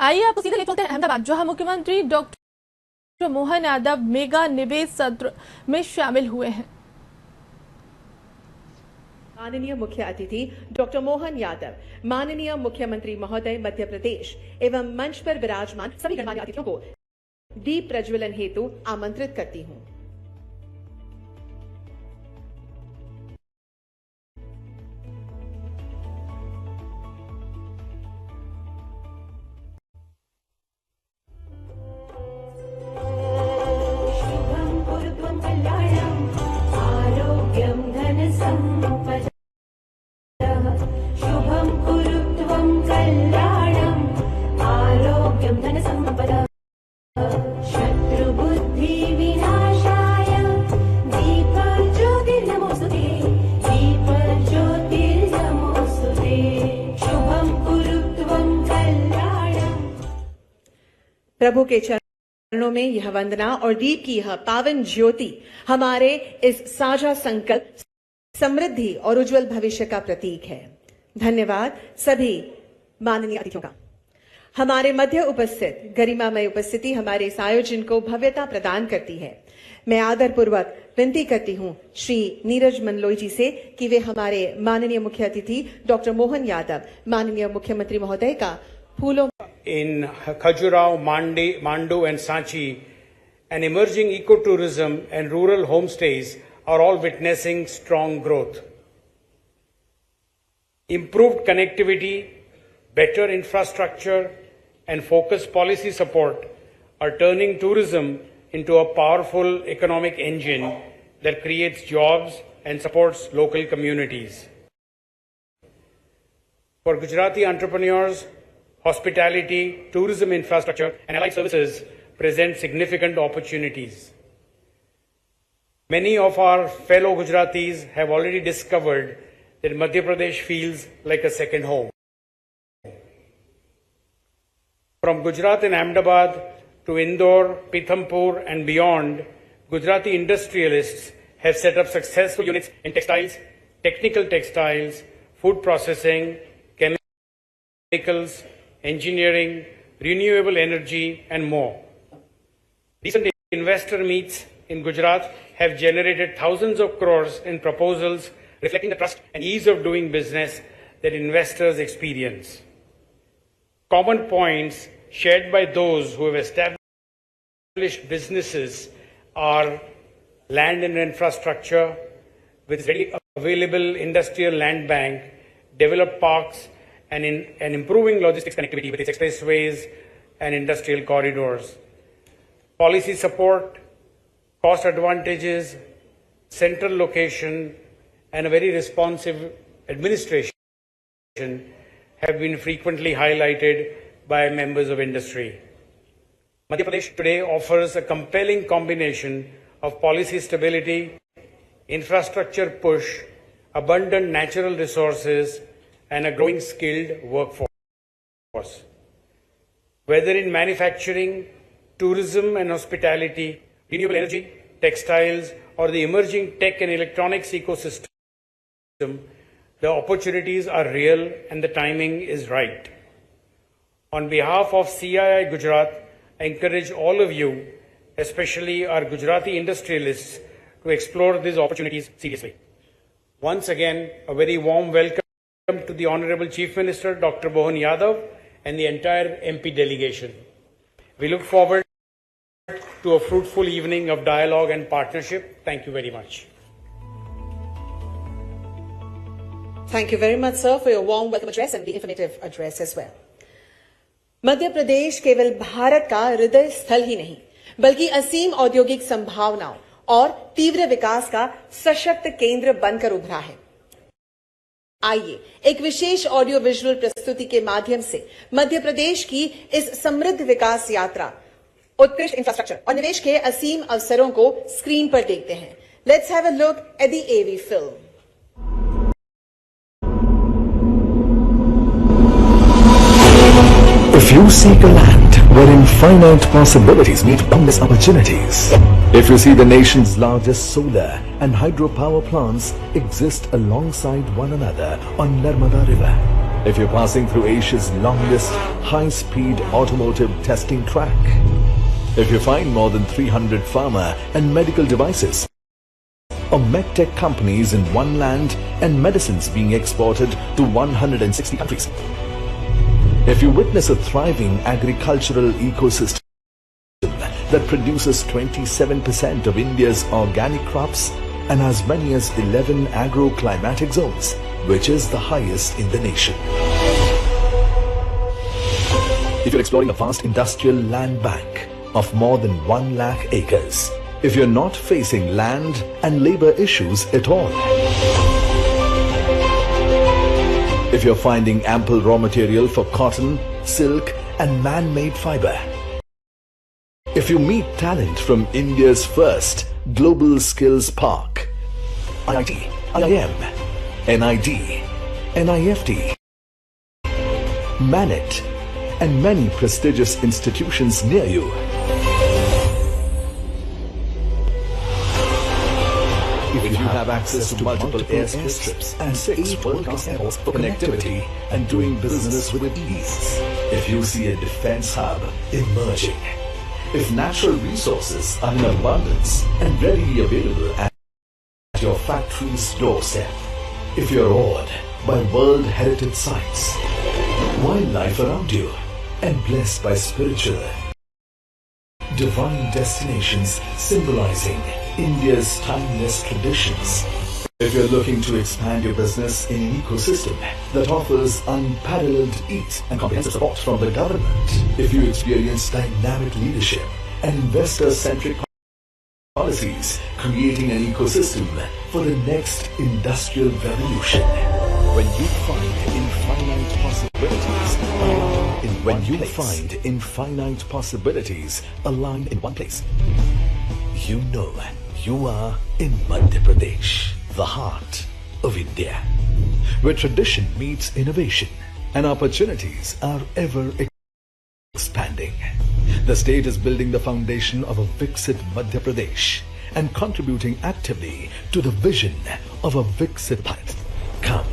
आइए आपको सीधे ले चलते हैं अहमदाबाद, जहां मुख्यमंत्री डॉक्टर मोहन यादव मेगा निवेश सत्र में शामिल हुए हैं। माननीय मुख्य अतिथि डॉक्टर मोहन यादव, माननीय मुख्यमंत्री महोदय मध्य प्रदेश एवं मंच पर विराजमान सभी गणमान्य अतिथियों को दीप प्रज्वलन हेतु आमंत्रित करती हूं। प्रभु के चरणों में यह वंदना और दीप की यह पावन ज्योति हमारे इस साझा संकल्प, समृद्धि और उज्जवल भविष्य का प्रतीक है। धन्यवाद सभी माननीय अतिथियों का। हमारे मध्य उपस्थित गरिमामय उपस्थिति हमारे इस आयोजन को भव्यता प्रदान करती है। मैं आदरपूर्वक विनती करती हूं श्री नीरज मनलोई जी से कि वे हमारे माननीय मुख्य अतिथि डॉक्टर मोहन यादव, माननीय मुख्यमंत्री महोदय का फूलों in Khajuraho, Mandu and Sanchi, and emerging ecotourism and rural homestays are all witnessing strong growth. Improved connectivity, better infrastructure and focused policy support are turning tourism into a powerful economic engine that creates jobs and supports local communities. For Gujarati entrepreneurs, hospitality, tourism infrastructure and allied services present significant opportunities. Many of our fellow Gujaratis have already discovered that Madhya Pradesh feels like a second home. From Gujarat and Ahmedabad to Indore, Pithampur and beyond, Gujarati industrialists have set up successful units in textiles, technical textiles, food processing, chemicals, engineering, renewable energy, and more. Recent investor meets in Gujarat have generated thousands of crores in proposals reflecting the trust and ease of doing business that investors experience. Common points shared by those who have established businesses are land and infrastructure with readily available industrial land bank, developed parks, and improving logistics connectivity with its expressways and industrial corridors. Policy support, cost advantages, central location, and a very responsive administration have been frequently highlighted by members of industry. Madhya Pradesh today offers a compelling combination of policy stability, infrastructure push, abundant natural resources, and a growing skilled workforce. Whether in manufacturing, tourism and hospitality, renewable energy, textiles, or the emerging tech and electronics ecosystem, the opportunities are real and the timing is right. On behalf of CII Gujarat, I encourage all of you, especially our Gujarati industrialists, to explore these opportunities seriously. Once again, a very warm welcome to the Honorable Chief Minister, Dr. Mohan Yadav, and the entire MP delegation. We look forward to a fruitful evening of dialogue and partnership. Thank you very much. Thank you very much, sir, for your warm welcome address and the informative address as well. Madhya Pradesh केवल भारत का हृदय स्थल ही नहीं, बल्कि असीम औद्योगिक संभावनाओं और तीव्र विकास का सशक्त केंद्र बनकर उभरा है। आइए एक विशेष ऑडियो विजुअल प्रस्तुति के माध्यम से मध्य प्रदेश की इस समृद्ध विकास यात्रा, उत्कृष्ट इंफ्रास्ट्रक्चर और निवेश के असीम अवसरों को स्क्रीन पर देखते हैं। Let's have a look at the AV film. If you seek a land wherein finite possibilities meet boundless opportunities, if you see the nation's largest solar and hydropower plants exist alongside one another on Narmada River, If you're passing through Asia's longest high-speed automotive testing track, if you find more than 300 pharma and medical devices or medtech companies in one land and medicines being exported to 160 countries, if you witness a thriving agricultural ecosystem that produces 27% of India's organic crops and as many as 11 agro-climatic zones, which is the highest in the nation. If you're exploring a vast industrial land bank of more than 1 lakh acres, if you're not facing land and labor issues at all, if you're finding ample raw material for cotton, silk and man-made fiber, if you meet talent from India's first global skills park, IIT, IIM, NID, NIFT, Manet, and many prestigious institutions near you, if you have access to multiple airstrips and 6 world-class airports for connectivity and doing business with ease, if you see a defense hub emerging, if natural resources are in abundance and readily available at your factory's doorstep, if you're awed by World Heritage Sites, wildlife around you, and blessed by spiritual, divine destinations symbolizing India's timeless traditions, if you're looking to expand your business in an ecosystem that offers unparalleled ease and comprehensive support from the government, if you experience dynamic leadership and investor-centric policies, creating an ecosystem for the next industrial revolution, when you find infinite possibilities aligned in one place, you know you are in Madhya Pradesh, the heart of India, where tradition meets innovation and opportunities are ever expanding. The state is building the foundation of a Viksit Madhya Pradesh and contributing actively to the vision of a Viksit Bharat. Come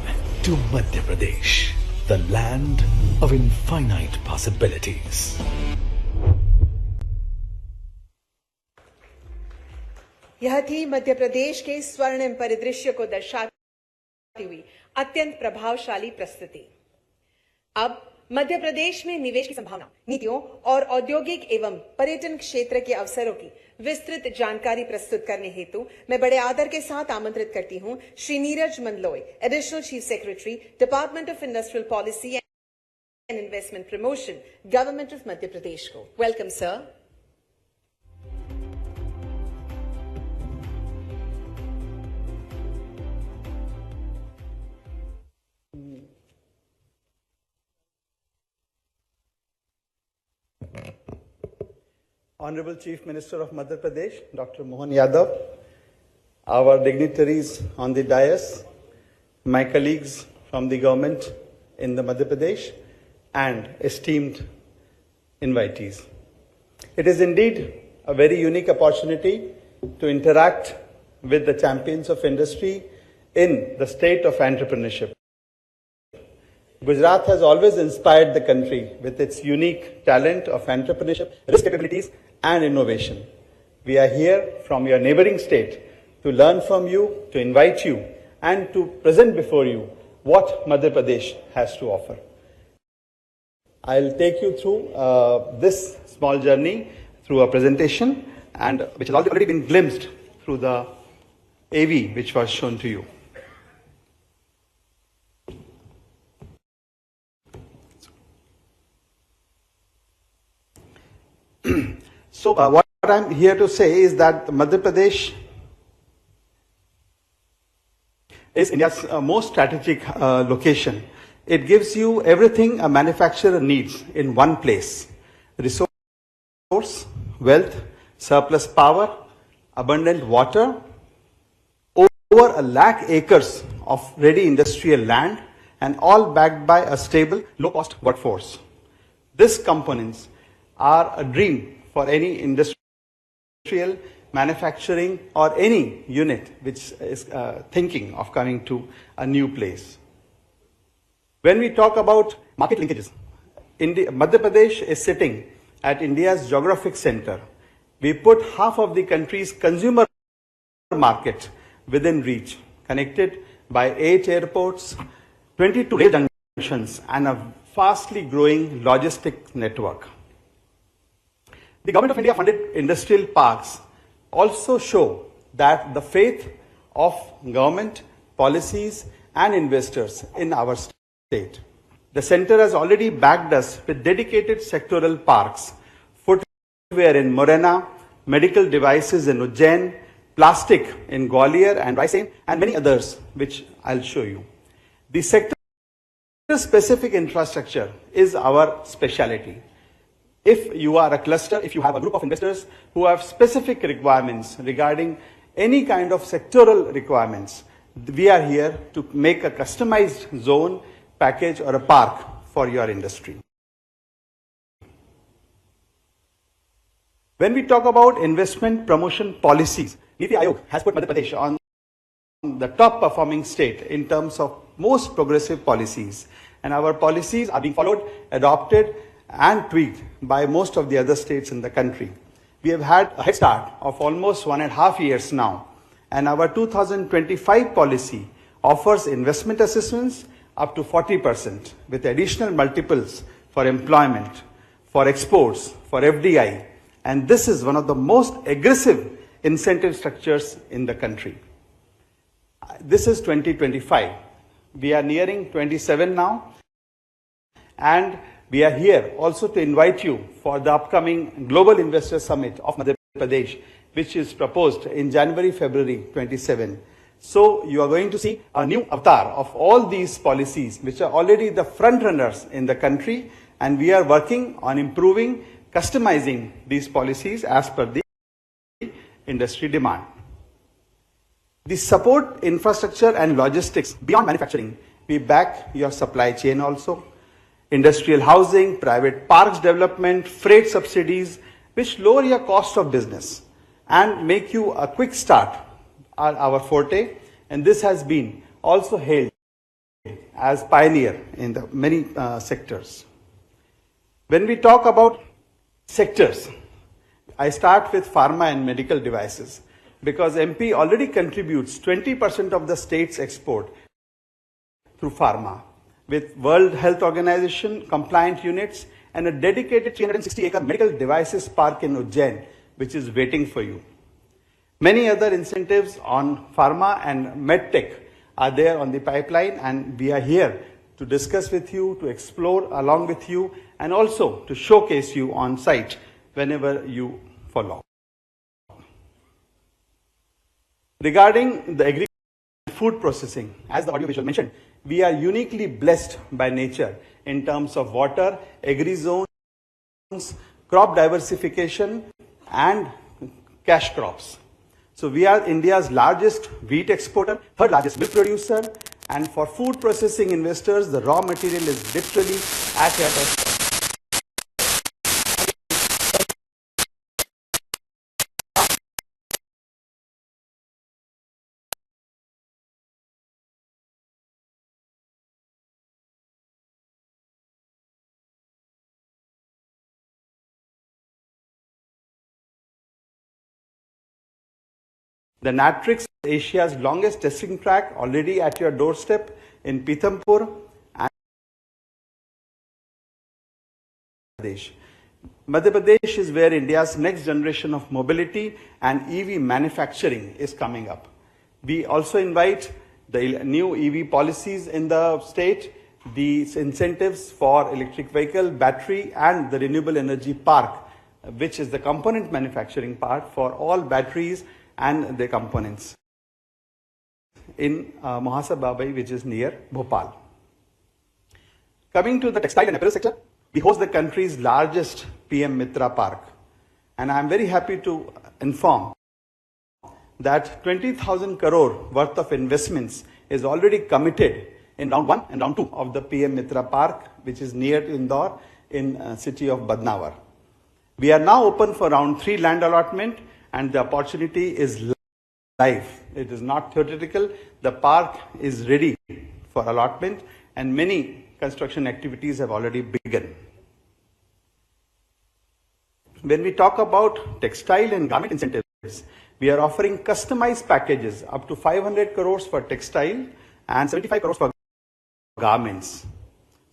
to Madhya Pradesh, the land of infinite possibilities. यह थी मध्य प्रदेश के स्वर्णिम परिदृश्य को दर्शाती हुई अत्यंत प्रभावशाली प्रस्तुति। अब मध्य प्रदेश में निवेश की संभावना, नीतियों और औद्योगिक एवं पर्यटन क्षेत्र के अवसरों की विस्तृत जानकारी प्रस्तुत करने हेतु मैं बड़े आदर के साथ आमंत्रित करती हूं Shri Neeraj Mandloi, additional chief secretary, department of industrial policy and investment promotion, government of Madhya Pradesh को। Welcome sir. Honorable Chief Minister of Madhya Pradesh, Dr. Mohan Yadav, our dignitaries on the dais, my colleagues from the government in the Madhya Pradesh, and esteemed invitees. It is indeed a very unique opportunity to interact with the champions of industry in the state of entrepreneurship. Gujarat has always inspired the country with its unique talent of entrepreneurship, risk capabilities, and innovation. We are here from your neighboring state to learn from you, to invite you, and to present before you what Madhya Pradesh has to offer. I'll take you through this small journey through a presentation, and which has already been glimpsed through the AV which was shown to you. So what I'm here to say is that Madhya Pradesh is India's most strategic location. It gives you everything a manufacturer needs in one place: resource, wealth, surplus power, abundant water, over 1 lakh acres of ready industrial land, and all backed by a stable, low-cost workforce. These components are a dream for any industrial, manufacturing, or any unit which is thinking of coming to a new place. When we talk about market linkages, Madhya Pradesh is sitting at India's geographic center. We put half of the country's consumer market within reach, connected by 8 airports, 22 rail junctions, and a fastly growing logistic network. The Government of India funded industrial parks also show that the faith of government, policies, and investors in our state. The center has already backed us with dedicated sectoral parks, footwear in Morena, medical devices in Ujjain, plastic in Gwalior and Raisen, and many others, which I'll show you. The sector-specific infrastructure is our specialty. If you are a cluster, if you have a group of investors who have specific requirements regarding any kind of sectoral requirements, we are here to make a customized zone, package or a park for your industry. When we talk about investment promotion policies, Niti Aayog has put Madhya Pradesh on the top performing state in terms of most progressive policies. And our policies are being followed, adopted and tweaked by most of the other states in the country. We have had a head start of almost 1.5 years now. And our 2025 policy offers investment assistance up to 40% with additional multiples for employment, for exports, for FDI. And this is one of the most aggressive incentive structures in the country. This is 2025. We are nearing 27 now. And we are here also to invite you for the upcoming Global Investor Summit of Madhya Pradesh, which is proposed in January-February 27. So you are going to see a new avatar of all these policies, which are already the front runners in the country, and we are working on improving, customizing these policies as per the industry demand. The support infrastructure and logistics beyond manufacturing, we back your supply chain also. Industrial housing, private parks development, freight subsidies, which lower your cost of business and make you a quick start are our forte, and this has been also hailed as pioneer in the many sectors. When we talk about sectors, I start with pharma and medical devices because MP already contributes 20% of the state's export through pharma with World Health Organization compliant units and a dedicated 360-acre medical devices park in Ujjain, which is waiting for you. Many other incentives on pharma and medtech are there on the pipeline, and we are here to discuss with you, to explore along with you, and also to showcase you on site whenever you follow. Regarding the agriculture and food processing, as the audiovisual mentioned, we are uniquely blessed by nature in terms of water, agri-zones, crop diversification, and cash crops. So we are India's largest wheat exporter, third largest milk producer, and for food processing investors, the raw material is literally at your doorstep. The Natrix, Asia's longest testing track, already at your doorstep in Pithampur and Pradesh. Madhya Pradesh is where India's next generation of mobility and EV manufacturing is coming up. We also invite the new EV policies in the state, the incentives for electric vehicle, battery, and the renewable energy park, which is the component manufacturing part for all batteries and the components in Mahasa Babai, which is near Bhopal. Coming to the textile and apparel sector, we host the country's largest PM Mitra Park. And I am very happy to inform that 20,000 crore worth of investments is already committed in round 1 and round 2 of the PM Mitra Park, which is near to Indore in city of Badnavar. We are now open for round 3 land allotment, and the opportunity is live. It is not theoretical. The park is ready for allotment, and many construction activities have already begun. When we talk about textile and garment incentives, we are offering customized packages up to 500 crores for textile and 75 crores for garments.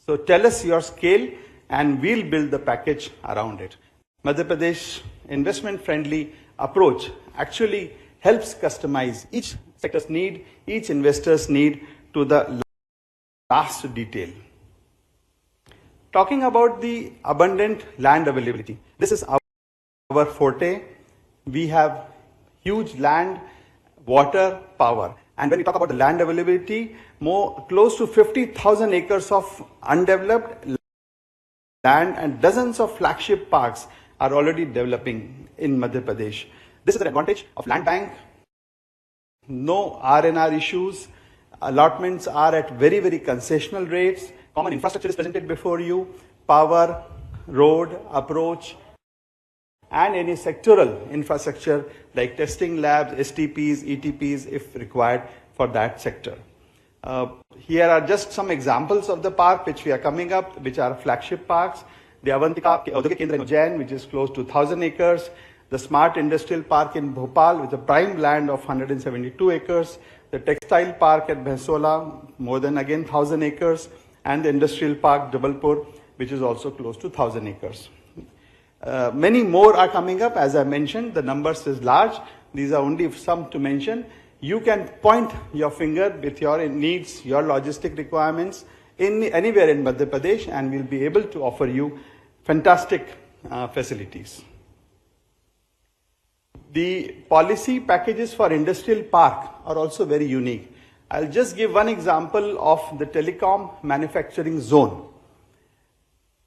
So tell us your scale and we'll build the package around it. Madhya Pradesh investment-friendly approach actually helps customize each sector's need, each investor's need to the last detail. Talking about the abundant land availability, this is our forte. We have huge land, water, power. And when we talk about the land availability, close to 50,000 acres of undeveloped land and dozens of flagship parks are already developing in Madhya Pradesh. This is an advantage of land bank. No R&R issues. Allotments are at very, very concessional rates. Common infrastructure is presented before you. Power, road, approach, and any sectoral infrastructure like testing labs, STPs, ETPs if required for that sector. Here are just some examples of the park which we are coming up, which are flagship parks. The Avantika Audhogik Kendra in Ujjain, which is close to 1,000 acres. The Smart Industrial Park in Bhopal with a prime land of 172 acres. The Textile Park at Bhaisola, more than again 1,000 acres. And the Industrial Park Jabalpur, which is also close to 1,000 acres. Many more are coming up. As I mentioned, the numbers is large. These are only some to mention. You can point your finger with your needs, your logistic requirements anywhere in Madhya Pradesh, and we'll be able to offer you fantastic facilities. The policy packages for industrial park are also very unique. I'll just give one example of the telecom manufacturing zone.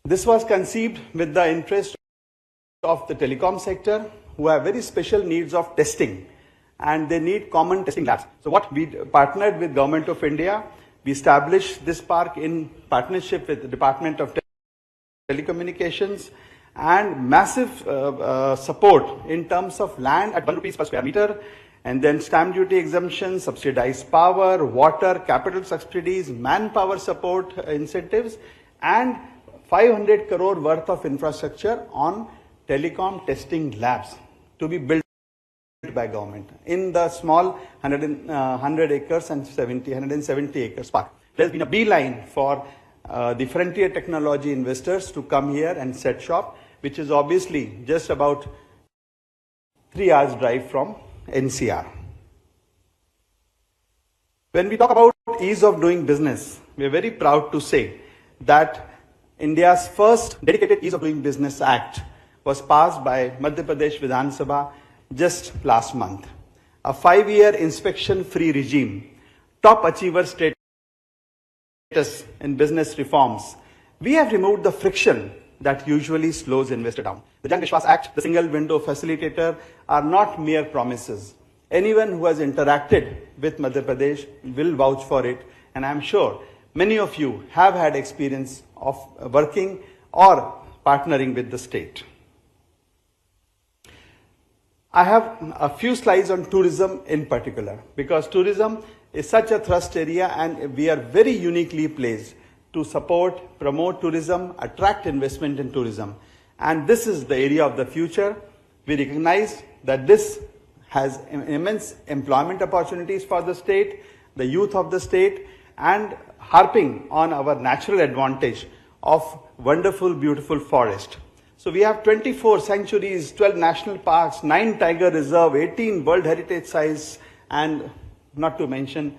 This was conceived with the interest of the telecom sector, who have very special needs of testing, and they need common testing labs. So what we partnered with Government of India, we established this park in partnership with the Department of Telecommunications, and massive support in terms of land at 1 rupees per square meter, and then stamp duty exemption, subsidized power, water, capital subsidies, manpower support incentives, and 500 crore worth of infrastructure on telecom testing labs to be built by government in the small 100 acres and 170 acres park. There's been a beeline for the frontier technology investors to come here and set shop, which is obviously just about 3 hours drive from NCR. When we talk about ease of doing business, we are very proud to say that India's first dedicated Ease of Doing Business Act was passed by Madhya Pradesh Vidhan Sabha just last month. A 5-year inspection-free regime, top achiever status in business reforms. We have removed the friction that usually slows investor down. The Jan Vishwas Act, the single window facilitator are not mere promises. Anyone who has interacted with Madhya Pradesh will vouch for it, and I am sure many of you have had experience of working or partnering with the state. I have a few slides on tourism in particular, because tourism is such a thrust area and we are very uniquely placed to support, promote tourism, attract investment in tourism. And this is the area of the future. We recognize that this has immense employment opportunities for the state, the youth of the state, and harping on our natural advantage of wonderful, beautiful forest. So we have 24 sanctuaries, 12 national parks, 9 tiger reserve, 18 World Heritage sites, and not to mention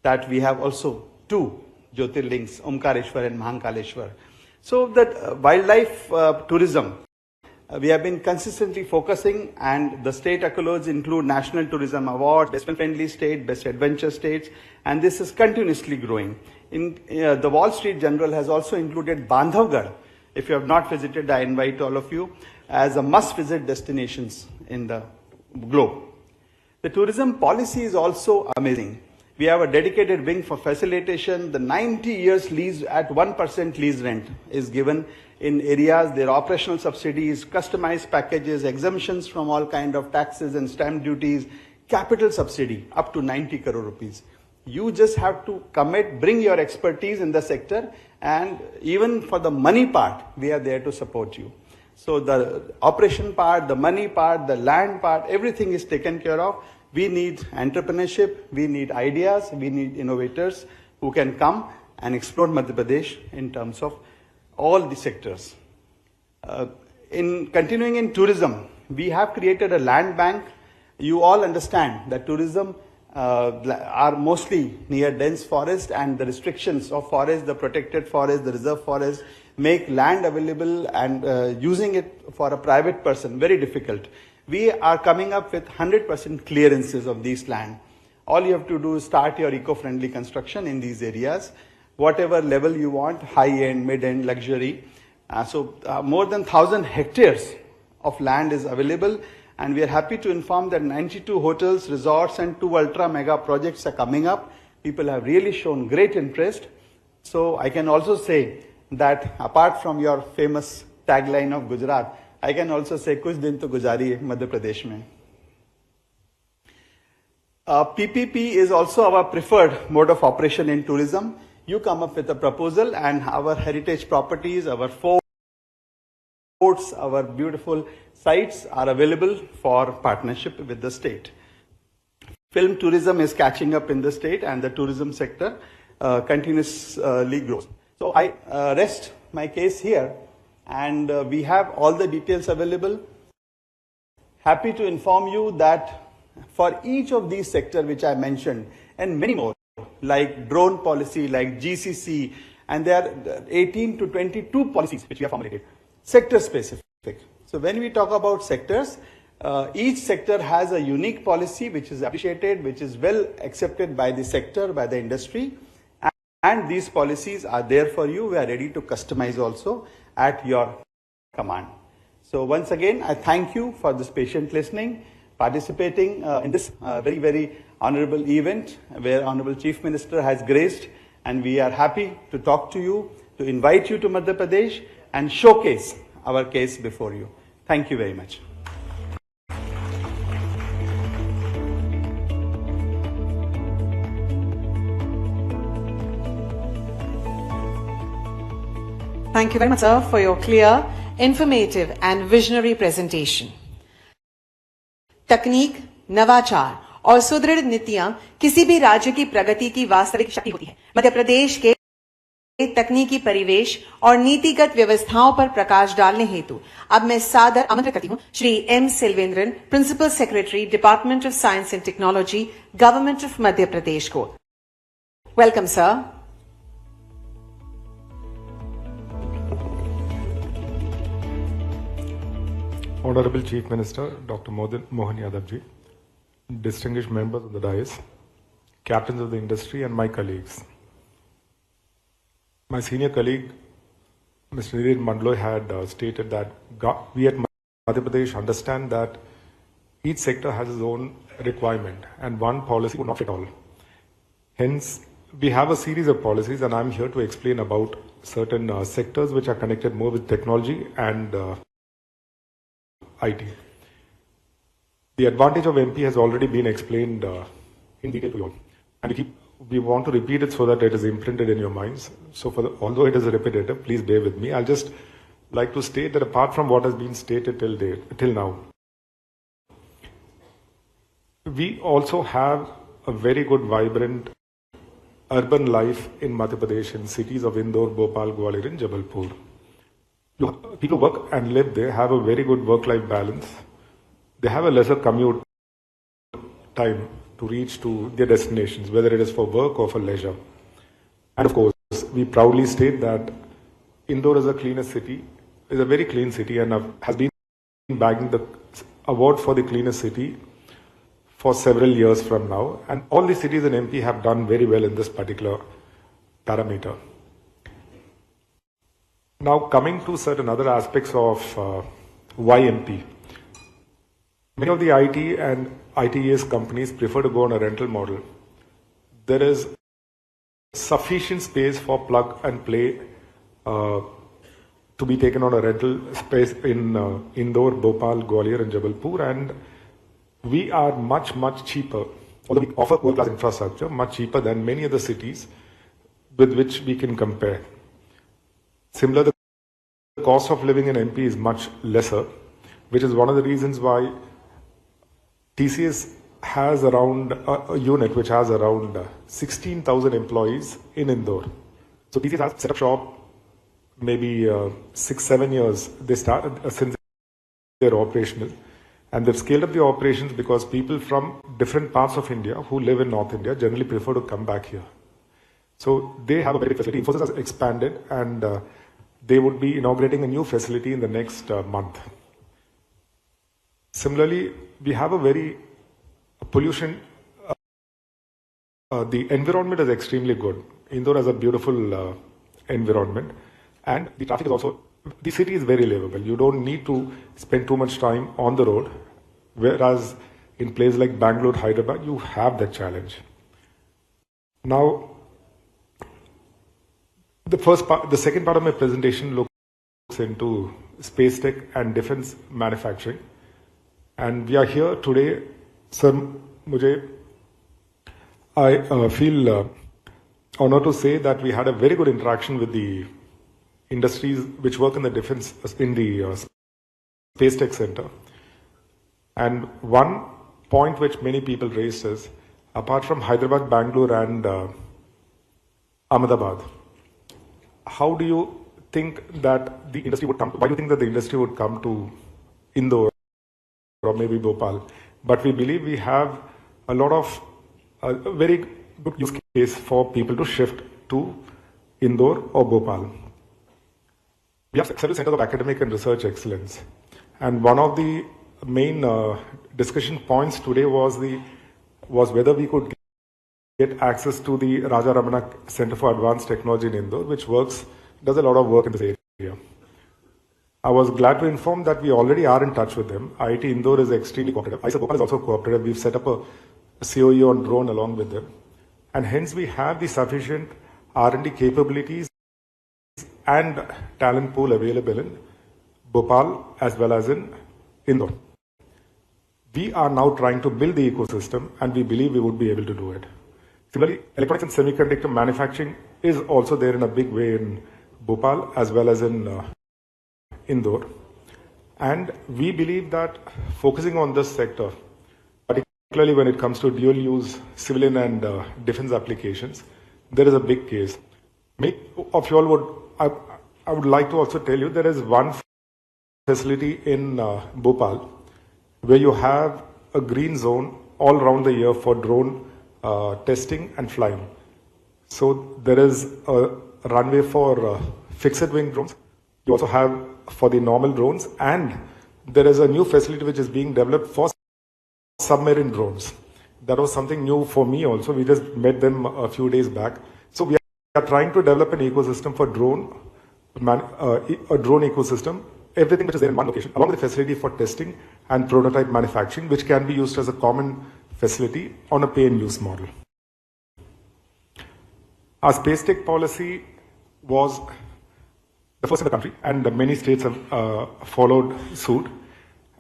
that we have also 2 Jyotirlings, Omkareshwar and Mahankaleshwar. So that wildlife tourism, we have been consistently focusing, and the state accolades include National Tourism Award, Best Friendly State, Best Adventure States, and this is continuously growing. The Wall Street Journal has also included Bandhavgarh. If you have not visited, I invite all of you as a must-visit destinations in the globe. The tourism policy is also amazing. We have a dedicated wing for facilitation. The 90 years lease at 1% lease rent is given in areas. There are operational subsidies, customized packages, exemptions from all kind of taxes and stamp duties, capital subsidy up to 90 crore rupees. You just have to commit, bring your expertise in the sector, and even for the money part, we are there to support you. So the operation part, the money part, the land part, everything is taken care of. We need entrepreneurship, we need ideas, we need innovators who can come and explore Madhya Pradesh in terms of all the sectors. In continuing in tourism, we have created a land bank. You all understand that tourism are mostly near dense forest, and the restrictions of forest, the protected forest, the reserve forest make land available and using it for a private person very difficult. We are coming up with 100% clearances of these land. All you have to do is start your eco-friendly construction in these areas, whatever level you want, high-end, mid-end, luxury. More than 1,000 hectares of land is available, and we are happy to inform that 92 hotels, resorts and 2 ultra mega projects are coming up. People have really shown great interest. So I can also say that apart from your famous tagline of Gujarat, I can also say kuch din to guzari Madhya Pradesh mein. PPP is also our preferred mode of operation in tourism. You come up with a proposal and our heritage properties, our forts, our beautiful sites are available for partnership with the state. Film tourism is catching up in the state, and the tourism sector continuously grows. So I rest my case here, and we have all the details available. Happy to inform you that for each of these sectors which I mentioned, and many more, like drone policy, like GCC, and there are 18 to 22 policies which we have formulated, sector specific. So when we talk about sectors, each sector has a unique policy which is appreciated, which is well accepted by the sector, by the industry, and these policies are there for you. We are ready to customize also at your command. So once again, I thank you for this patient listening, participating in this very, very honorable event where Honorable Chief Minister has graced, and we are happy to talk to you, to invite you to Madhya Pradesh and showcase our case before you. Thank you very much. Thank you very much, sir, for your clear, informative and visionary presentation. तकनीक, नवाचार और सुदृढ़ नीतियां किसी भी राज्य की प्रगति की वास्तविक शक्ति होती है। मध्य प्रदेश के तकनीकी परिवेश और नीतिगत व्यवस्थाओं पर प्रकाश डालने हेतु अब मैं सादर आमंत्रित करती हूं Shri M Silvendran, principal secretary, department of science and technology, government of Madhya Pradesh को। Welcome sir. Honorable Chief Minister Dr. Mohan Yadav ji, distinguished members of the dais, captains of the industry and my colleagues. My senior colleague, Mr. Nirin Mandloy, had stated that we at Madhya Pradesh understand that each sector has its own requirement and one policy would not fit all. Hence, we have a series of policies, and I'm here to explain about certain sectors which are connected more with technology and IT. The advantage of MP has already been explained in detail to you all. And we want to repeat it so that it is imprinted in your minds. So although it is repetitive, please bear with me. I'll just like to state that apart from what has been stated till now, we also have a very good, vibrant urban life in Madhya Pradesh, in cities of Indore, Bhopal, Gwalior and Jabalpur. People work and live there, have a very good work-life balance. They have a lesser commute time to reach to their destinations, whether it is for work or for leisure. And of course, we proudly state that Indore is a cleanest city, is a very clean city, and has been bagging the award for the cleanest city for several years from now. And all the cities in MP have done very well in this particular parameter. Now coming to certain other aspects of why MP. Many of the IT and ITES companies prefer to go on a rental model. There is sufficient space for plug and play to be taken on a rental space in Indore, Bhopal, Gwalior and Jabalpur, and we are much, much cheaper although we offer world-class infrastructure, much cheaper than many other cities with which we can compare. Similar, the cost of living in MP is much lesser, which is one of the reasons why TCS has around a unit which has around 16,000 employees in Indore. So TCS has set up shop maybe 6-7 years they started since they're operational, and they've scaled up the operations because people from different parts of India who live in North India generally prefer to come back here. So they have a very big facility. Infosys has expanded, and they would be inaugurating a new facility in the next month. Similarly, we have a very pollution. The environment is extremely good. Indore has a beautiful environment, and the traffic is also, the city is very livable. You don't need to spend too much time on the road, whereas in places like Bangalore, Hyderabad, you have that challenge. Now, the second part of my presentation looks into space tech and defense manufacturing, and we are here today. Sir, I feel honored to say that we had a very good interaction with the industries which work in the defense, in the Space Tech Center. And one point which many people raised is, apart from Hyderabad, Bangalore and Ahmedabad, how do you think that the industry would come, why do you think that the industry would come to Indore or maybe Bhopal? But we believe we have a lot of very good use case for people to shift to Indore or Bhopal. We have several centers of academic and research excellence. And one of the main discussion points today was whether we could get access to the Raja Ramana Center for Advanced Technology in Indore, which does a lot of work in this area. I was glad to inform that we already are in touch with them. IIT Indore is extremely cooperative. IISER Bhopal is also cooperative. We've set up a COE on drone along with them. And hence we have the sufficient R&D capabilities and talent pool available in Bhopal as well as in Indore. We are now trying to build the ecosystem, and we believe we would be able to do it. Similarly, electronics and semiconductor manufacturing is also there in a big way in Bhopal as well as in Indore. And we believe that focusing on this sector, particularly when it comes to dual use civilian and defense applications, there is a big case. Many of you all I would like to also tell you there is one facility in Bhopal where you have a green zone all around the year for drone testing and flying. So there is a runway for fixed wing drones. You also have for the normal drones, and there is a new facility which is being developed for submarine drones. That was something new for me also. We just met them a few days back. So we are trying to develop an ecosystem for a drone ecosystem, everything which is there in one location, along with the facility for testing and prototype manufacturing, which can be used as a common facility on a pay-and-use model. Our space tech policy was the first in the country, and many states have followed suit.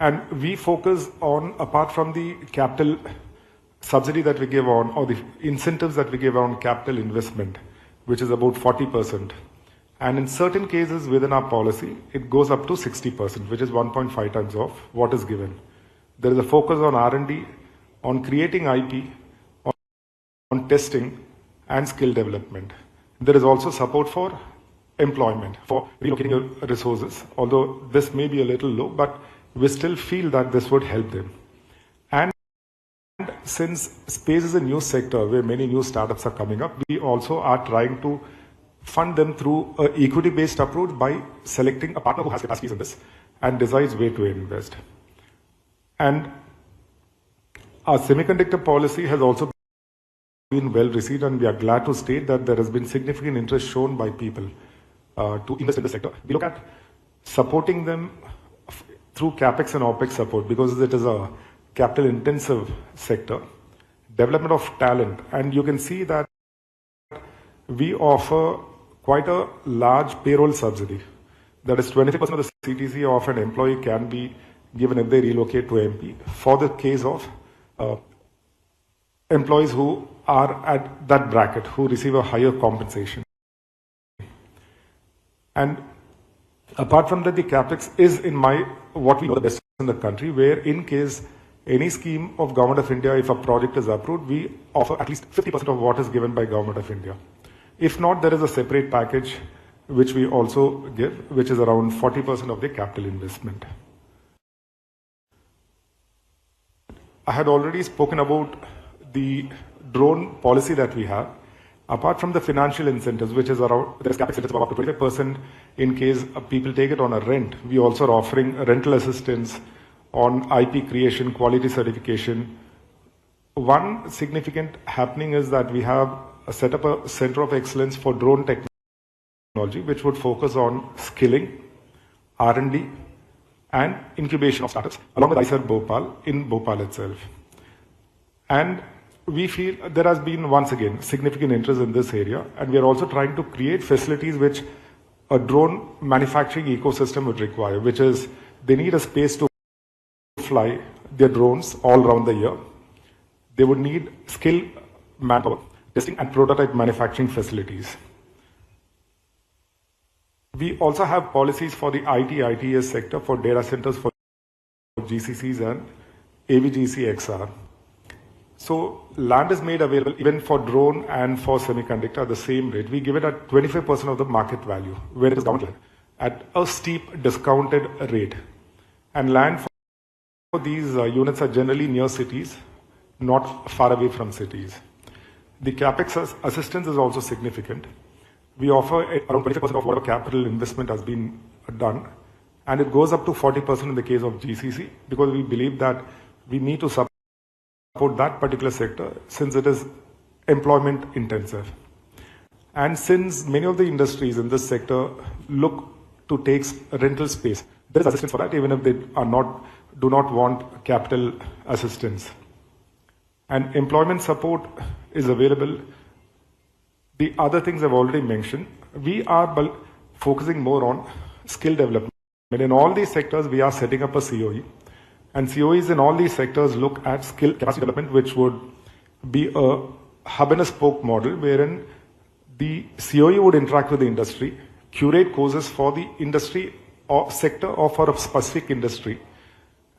And we focus on, apart from the capital subsidy that we give on, or the incentives that we give on capital investment, which is about 40%. And in certain cases within our policy, it goes up to 60%, which is 1.5 times of what is given. There is a focus on R&D, on creating IP, on testing and skill development. There is also support for employment, for relocating your resources, although this may be a little low, but we still feel that this would help them. And since space is a new sector where many new startups are coming up, we also are trying to fund them through an equity-based approach by selecting a partner who has capacities in this and decides where to invest. And our semiconductor policy has also been well received, and we are glad to state that there has been significant interest shown by people to invest in the sector. We look at supporting them through CapEx and OpEx support because it is a capital-intensive sector, development of talent, and you can see that we offer quite a large payroll subsidy. That is 25% of the CTC of an employee can be given if they relocate to MP for the case of employees who are at that bracket, who receive a higher compensation. And apart from that, the capex is what we know the best in the country, where in case any scheme of Government of India, if a project is approved, we offer at least 50% of what is given by Government of India. If not, there is a separate package which we also give, which is around 40% of the capital investment. I had already spoken about the drone policy that we have. Apart from the financial incentives, which is around, there's capex incentives of up to 25% in case people take it on a rent. We also are offering rental assistance on IP creation, quality certification. One significant happening is that we have set up a center of excellence for drone technology, which would focus on skilling, R&D, and incubation of startups, along with ICER Bhopal, in Bhopal itself. And we feel there has been, once again, significant interest in this area, and we are also trying to create facilities which a drone manufacturing ecosystem would require, which is they need a space to fly their drones all around the year. They would need skilled manpower, testing and prototype manufacturing facilities. We also have policies for the ITES sector, for data centers, for GCCs and AVGC XR. So land is made available even for drone and for semiconductor at the same rate. We give it at 25% of the market value, where it is government land, at a steep discounted rate. And land for these units are generally near cities, not far away from cities. The capex assistance is also significant. We offer around 25% of whatever capital investment has been done, and it goes up to 40% in the case of GCC, because we believe that we need to support that particular sector since it is employment intensive. And since many of the industries in this sector look to take rental space, there is assistance for that, even if they do not want capital assistance. And employment support is available. The other things I've already mentioned, we are focusing more on skill development. In all these sectors, we are setting up a COE. And COEs in all these sectors look at skill capacity development, which would be a hub and a spoke model, wherein the COE would interact with the industry, curate courses for the industry or sector or for a specific industry.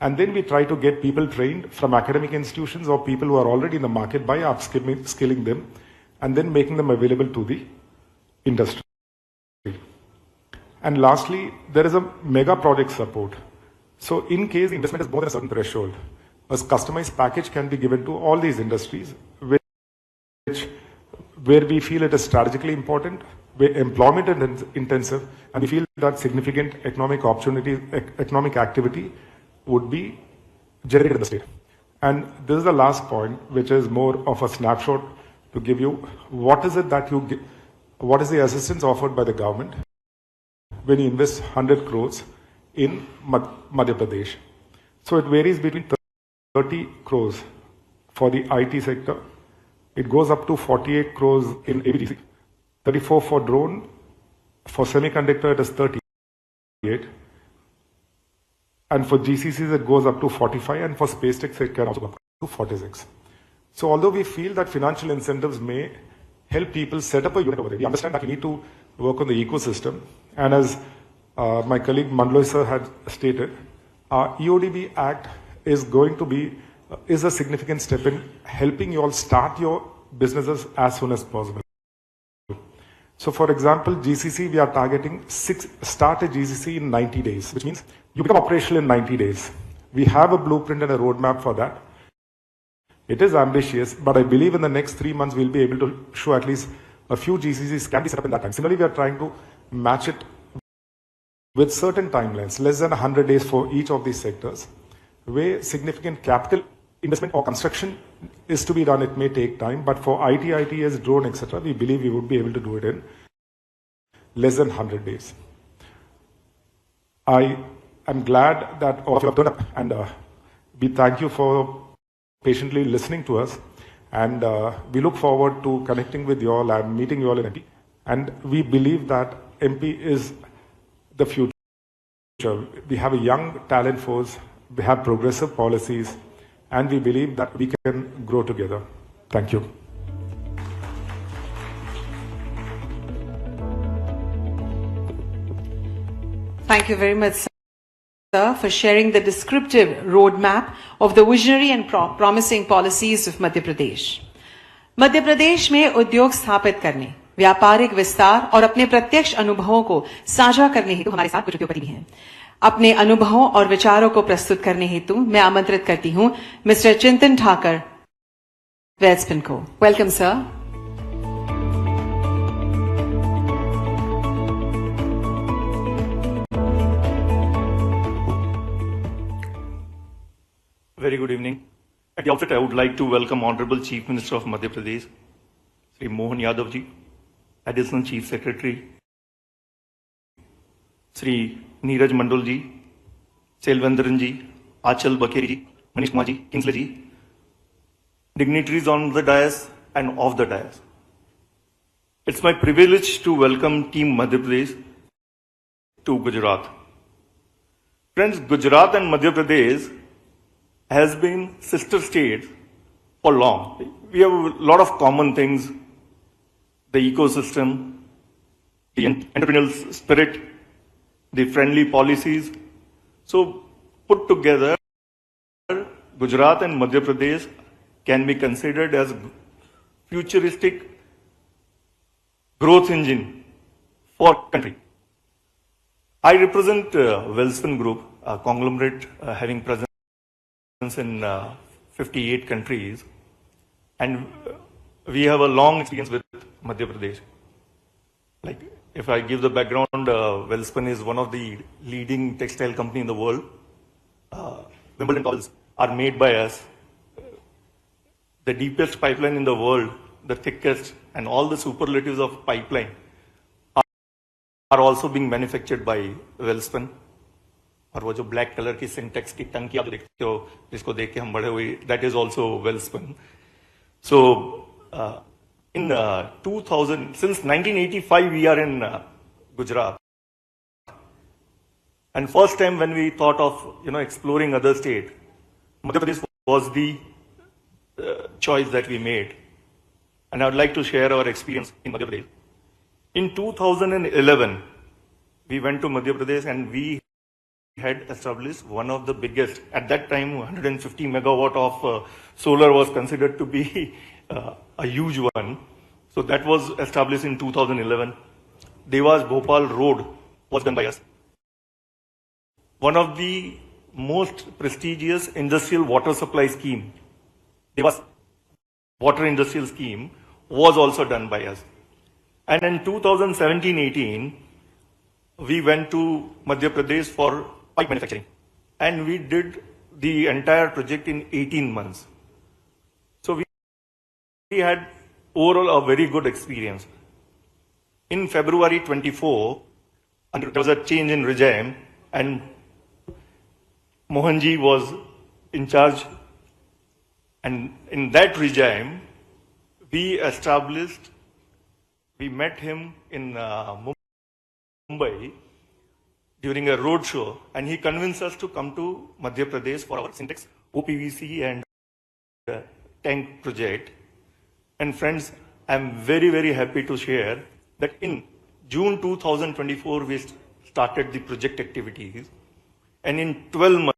And then we try to get people trained from academic institutions or people who are already in the market by upskilling them, and then making them available to the industry. And lastly, there is a mega project support. So in case the investment is more than a certain threshold, a customized package can be given to all these industries, where we feel it is strategically important, where employment is intensive, and we feel that significant economic opportunity, economic activity would be generated in the state. And this is the last point, which is more of a snapshot to give you what is it that you get, what is the assistance offered by the government when you invest 100 crores in Madhya Pradesh. So it varies between 30 crores for the IT sector. It goes up to 48 crores in AVGC, 34 for drone, for semiconductor it is 38, and for GCCs it goes up to 45, and for space tech it can also go up to 46. So although we feel that financial incentives may help people set up a unit over there, we understand that we need to work on the ecosystem. And as my colleague Mandloy sir had stated, our EODB Act is going to be is a significant step in helping you all start your businesses as soon as possible. So for example, GCC, we are targeting start a GCC in 90 days, which means you become operational in 90 days. We have a blueprint and a roadmap for that. It is ambitious, but I believe in the next 3 months we'll be able to show at least a few GCCs can be set up in that time. Similarly, we are trying to match it with certain timelines, less than 100 days for each of these sectors, where significant capital investment or construction is to be done. It may take time, but for IT, ITS, drone, etc., we believe we would be able to do it in less than 100 days. I am glad that all of you have turned up, and we thank you for patiently listening to us, and we look forward to connecting with you all and meeting you all in MP. And we believe that MP is the future. We have a young talent force, we have progressive policies, and we believe that we can grow together. Thank you. Thank you very much, sir, for sharing the descriptive roadmap of the visionary and promising policies of Madhya Pradesh. Madhya Pradesh में उद्योग स्थापित करने, व्यापारिक विस्तार और अपने प्रत्यक्ष अनुभवों को साझा करने हेतु हमारे साथ कुछ उद्योगपति भी हैं। अपने अनुभवों और विचारों को प्रस्तुत करने हेतु मैं आमंत्रित करती हूं मिस्टर चिंतन ठाकर वेल्सपन को। Welcome sir. Very good evening. At the outset, I would like to welcome Honorable Chief Minister of Madhya Pradesh, Sri Mohan Yadav ji, Additional Chief Secretary, Sri Neeraj Mandal ji, Selvendran ji, Achal Bakeri ji, Manish Kumar ji, Kingsley ji, dignitaries on the dais and off the dais. It's my privilege to welcome Team Madhya Pradesh to Gujarat. Friends, Gujarat and Madhya Pradesh has been sister states for long. We have a lot of common things, the ecosystem, the entrepreneurial spirit, the friendly policies. So put together, Gujarat and Madhya Pradesh can be considered as futuristic growth engine for country. I represent Welspun Group, a conglomerate having presence in 58 countries, and we have a long experience with Madhya Pradesh. Like, if I give the background, Welspun is one of the leading textile company in the world. Wimbledon towels are made by us. The deepest pipeline in the world, the thickest, and all the superlatives of pipeline are also being manufactured by Welspun. और वो जो black colour की syntax की टंकी आप देखते हो, जिसको देख के हम बड़े हुए, that is also Welspun. So in 2000, since 1985 we are in Gujarat, and first time when we thought of exploring other state, Madhya Pradesh was the choice that we made, and I would like to share our experience in Madhya Pradesh. In 2011, we went to Madhya Pradesh and we had established one of the biggest, at that time 150 megawatt of solar was considered to be a huge one. So that was established in 2011. Dewas Bhopal Road was done by us. One of the most prestigious industrial water supply scheme, Dewas Water Industrial Scheme, was also done by us. And in 2017-18, we went to Madhya Pradesh for pipe manufacturing, and we did the entire project in 18 months. So we had overall a very good experience. In February 24, there was a change in regime, and Mohanji was in charge, and in that regime, we met him in Mumbai during a road show, and he convinced us to come to Madhya Pradesh for our Syntex OPVC and tank project. And friends, I'm very, very happy to share that in June 2024, we started the project activities, and in 12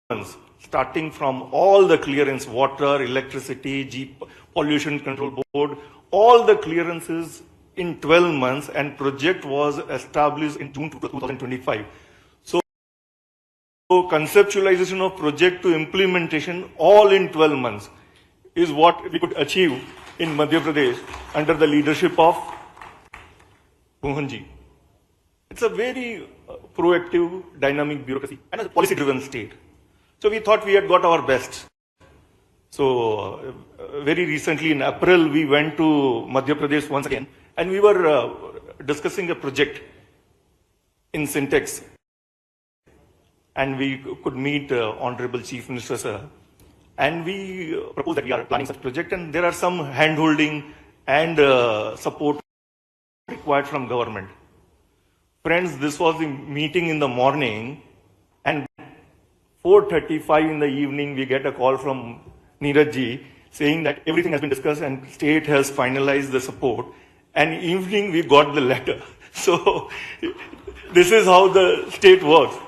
months, starting from all the clearance, water, electricity, pollution control board, all the clearances in 12 months, and project was established in June 2025. So conceptualization of project to implementation all in 12 months is what we could achieve in Madhya Pradesh under the leadership of Mohanji. It's a very proactive, dynamic bureaucracy and a policy-driven state. So we thought we had got our best. So very recently in April, we went to Madhya Pradesh once again, and we were discussing a project in Syntex, and we could meet Honorable Chief Minister, sir, and we proposed that we are planning such project, and there are some hand-holding and support required from government. Friends, this was the meeting in the morning, and 4:35 in the evening, we get a call from Neeraj ji saying that everything has been discussed and state has finalized the support. And evening we got the letter. So this is how the state works.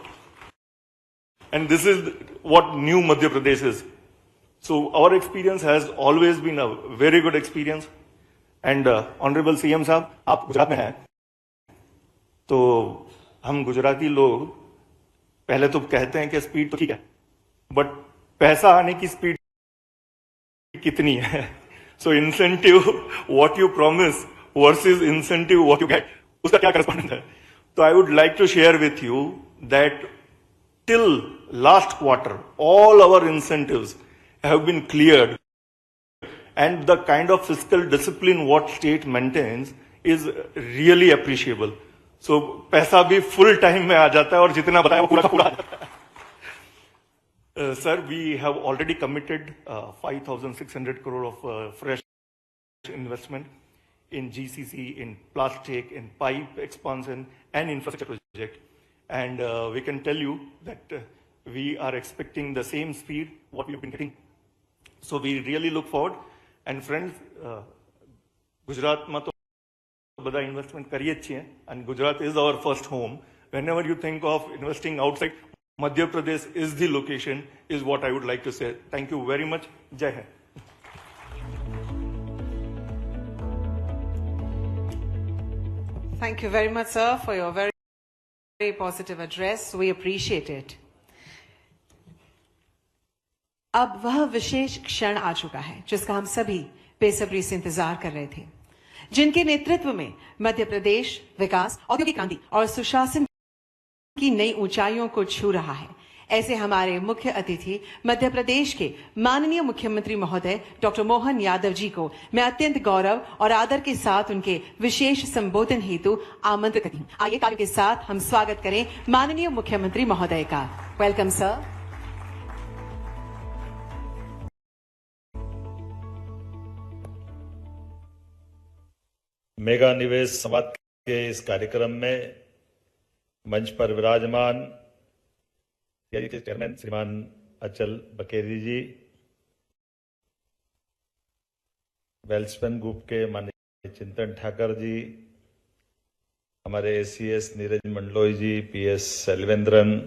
And this is what new Madhya Pradesh is. So our experience has always been a very good experience. And Honorable CM साहब, आप गुजरात में हैं, तो हम गुजराती लोग पहले तो कहते हैं कि स्पीड तो ठीक है, बट पैसा आने की स्पीड कितनी है? So incentive what you promise versus incentive what you get, उसका क्या करस्पॉन्डेंस है? तो I would like to share with you that till last quarter, all our incentives have been cleared, and the kind of fiscal discipline what state maintains is really appreciable. So पैसा भी full time में आ जाता है और जितना बताया वो पूरा का पूरा आ जाता है. Sir, we have already committed 5,600 crore of fresh investment in GCC, in plastic, in pipe expansion and infrastructure project. And we can tell you that we are expecting the same speed what we have been getting. So we really look forward. And friends, Gujarat ma to bada investment kariye જ છીએ, and Gujarat is our first home. Whenever you think of investing outside, Madhya Pradesh is the location, is what I would like to say. Thank you very much. Jai Hind. Thank you very much, sir, for your very positive address. We appreciate it. अब वह विशेष क्षण आ चुका है जिसका हम सभी बेसब्री से इंतजार कर रहे थे, जिनके नेतृत्व में मध्य प्रदेश विकास, औद्योगिक क्रांति और सुशासन की नई ऊंचाइयों को छू रहा है। ऐसे हमारे मुख्य अतिथि मध्य प्रदेश के माननीय मुख्यमंत्री महोदय डॉक्टर मोहन यादव जी को मैं अत्यंत गौरव और आदर के साथ उनके विशेष संबोधन हेतु आमंत्रित करती हूं। आइए कार्य के साथ हम स्वागत करें माननीय मुख्यमंत्री महोदय का। Welcome sir. मेगा निवेश संवाद के इस कार्यक्रम में मंच पर विराजमान चेयरमैन श्रीमान अचल बकेरी जी, वेल्सपन ग्रुप के माननीय चिंतन ठाकर जी, हमारे एसीएस नीरज मंडलोई जी, पीएस सेल्वेंद्रन,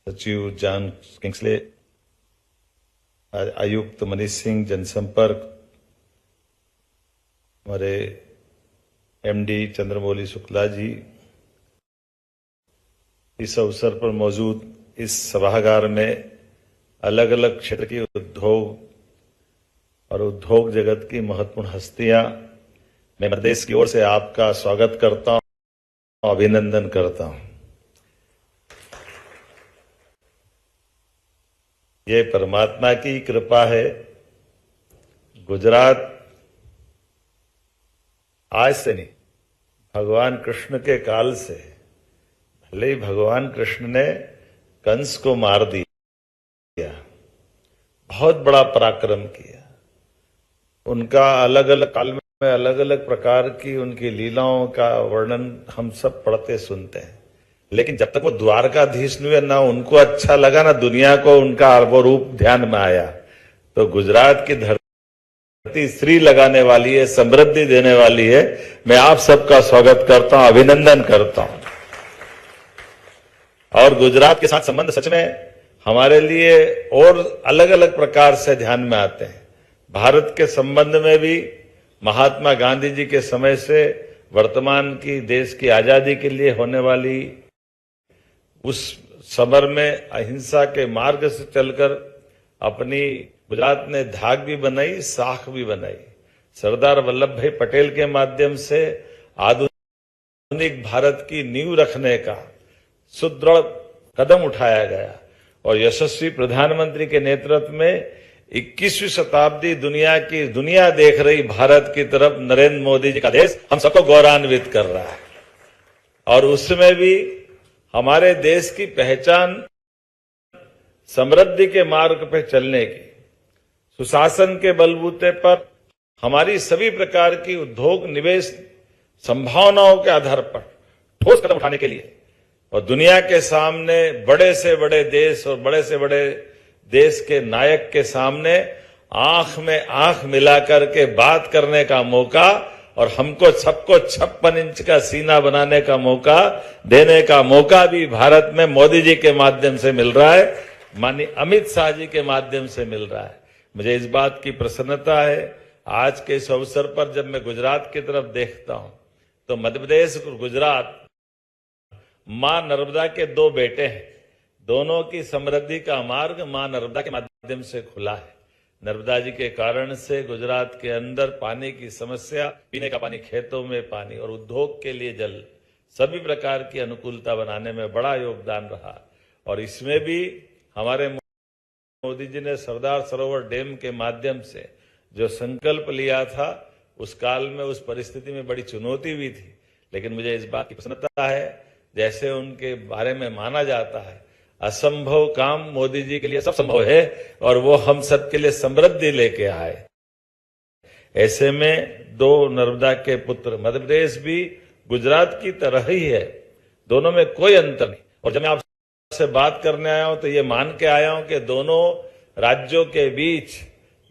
सचिव जॉन किंग्सले, आयुक्त मनीष सिंह जनसंपर्क, हमारे एमडी चंद्रमौली शुक्ला जी, इस अवसर पर मौजूद इस सभागार में अलग अलग क्षेत्र के उद्योग और उद्योग जगत की महत्वपूर्ण हस्तियां, मैं प्रदेश की ओर से आपका स्वागत करता हूं, अभिनंदन करता हूं। ये परमात्मा की कृपा है। गुजरात आज से नहीं, भगवान कृष्ण के काल से, भले ही भगवान कृष्ण ने कंस को मार दिया, बहुत बड़ा पराक्रम किया, उनका अलग अलग काल में अलग अलग प्रकार की उनकी लीलाओं का वर्णन हम सब पढ़ते सुनते हैं, लेकिन जब तक वो द्वारकाधीश हुए ना उनको अच्छा लगा ना दुनिया को उनका वो रूप ध्यान में आया। तो गुजरात की धरती श्री लगाने वाली है, समृद्धि देने वाली है। मैं आप सबका स्वागत करता हूं, अभिनंदन करता हूं। और गुजरात के साथ संबंध सच में हमारे लिए और अलग अलग प्रकार से ध्यान में आते हैं। भारत के संबंध में भी महात्मा गांधी जी के समय से वर्तमान की देश की आजादी के लिए होने वाली उस समर में अहिंसा के मार्ग से चलकर अपनी गुजरात ने धाक भी बनाई, साख भी बनाई। सरदार वल्लभ भाई पटेल के माध्यम से आधुनिक भारत की नींव रखने का सुदृढ़ कदम उठाया गया और यशस्वी प्रधानमंत्री के नेतृत्व में 21वीं शताब्दी दुनिया देख रही भारत की तरफ नरेंद्र मोदी जी का देश हम सबको गौरवान्वित कर रहा है। और उसमें भी हमारे देश की पहचान समृद्धि के मार्ग पर चलने की, सुशासन के बलबूते पर हमारी सभी प्रकार की उद्योग निवेश संभावनाओं के आधार पर ठोस कदम उठाने के लिए और दुनिया के सामने बड़े से बड़े देश और बड़े से बड़े देश के नायक के सामने आंख में आंख मिलाकर के बात करने का मौका और हमको सबको 56 इंच का सीना बनाने का मौका देने का मौका भी भारत में मोदी जी के माध्यम से मिल रहा है, माननीय अमित शाह जी के माध्यम से मिल रहा है। मुझे इस बात की प्रसन्नता है, आज के इस अवसर पर जब मैं गुजरात की तरफ देखता हूं तो मध्य प्रदेश और गुजरात मां नर्मदा के दो बेटे हैं। दोनों की समृद्धि का मार्ग मां नर्मदा के माध्यम से खुला है। नर्मदा जी के कारण से गुजरात के अंदर पानी की समस्या, पीने का पानी, खेतों में पानी और उद्योग के लिए जल, सभी प्रकार की अनुकूलता बनाने में बड़ा योगदान रहा। और इसमें भी हमारे मोदी जी ने सरदार सरोवर डैम के माध्यम से जो संकल्प लिया था, उस काल में उस परिस्थिति में बड़ी चुनौती भी थी, लेकिन मुझे इस बात की प्रसन्नता है, जैसे उनके बारे में माना जाता है असंभव काम मोदी जी के लिए सब संभव है और वो हम सबके लिए समृद्धि लेके आए। ऐसे में दो नर्मदा के पुत्र, मध्य प्रदेश भी गुजरात की तरह ही है, दोनों में कोई अंतर नहीं। और जब मैं आपसे बात करने आया हूं तो ये मान के आया हूं कि दोनों राज्यों के बीच